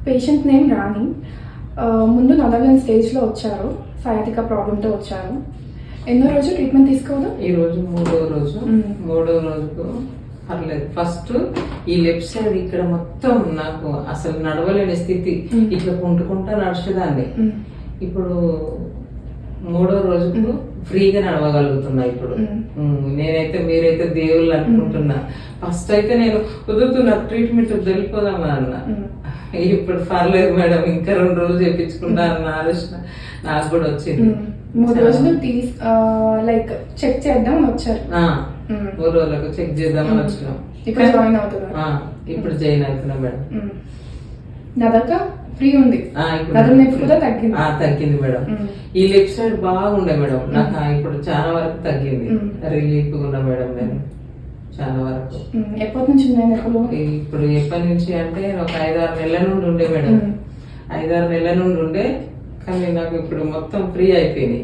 Patient name రాణి. ముందు నలభై స్టేజ్లో వచ్చారు, సయాటికా ప్రాబ్లంతో వచ్చారు. ఎన్నో రోజు ట్రీట్మెంట్ తీసుకోవడం? ఈ రోజు మూడో రోజుకు పర్లేదు. ఫస్ట్ ఈ లెఫ్ట్ సైడ్ ఇక్కడ మొత్తం నాకు అసలు నడవలేని స్థితి, ఇట్లా కుంటుకుంటా నడిచేదాన్ని. ఇప్పుడు మూడో రోజుకు ఫ్రీగా నడవగలుగుతున్నా. ఇప్పుడు నేనైతే మీరైతే దేవుళ్ళు అనుకుంటున్నా. ఫస్ట్ అయితే నేను కుదురుతున్నా ట్రీట్మెంట్ వెళ్ళిపోదామని అన్న. ఇప్పుడు పర్లేదు మేడం, ఇంకా 2 రోజులు చేయించుకుంటా అన్న ఆలోచన నాకు కూడా వచ్చింది. 3 రోజులు లైక్ చెక్ చేద్దామని వచ్చారు. 3 రోజులకు చెక్ చేద్దామని వచ్చినాం. ఇప్పుడు జాయిన్ అవుతున్నారు. ఇప్పుడు జాయిన్ అవుతున్నా మేడం. నడక ఫ్రీ ఉంది, తగ్గింది మేడం. ఈ లెఫ్ట్ సైడ్ బాగుండే మేడం, నాకు ఇప్పుడు చాలా వరకు తగ్గింది. రిలీఫ్ ఉన్నా మేడం నేను చాలా వరకు. ఎప్పటి నుంచి ఇప్పుడు ఎప్పటి నుంచి అంటే ఒక 5-6 నెలల నుండి ఉండే మేడం. 5-6 నెలల నుండి ఉండే, కానీ నాకు ఇప్పుడు మొత్తం ఫ్రీ అయిపోయింది.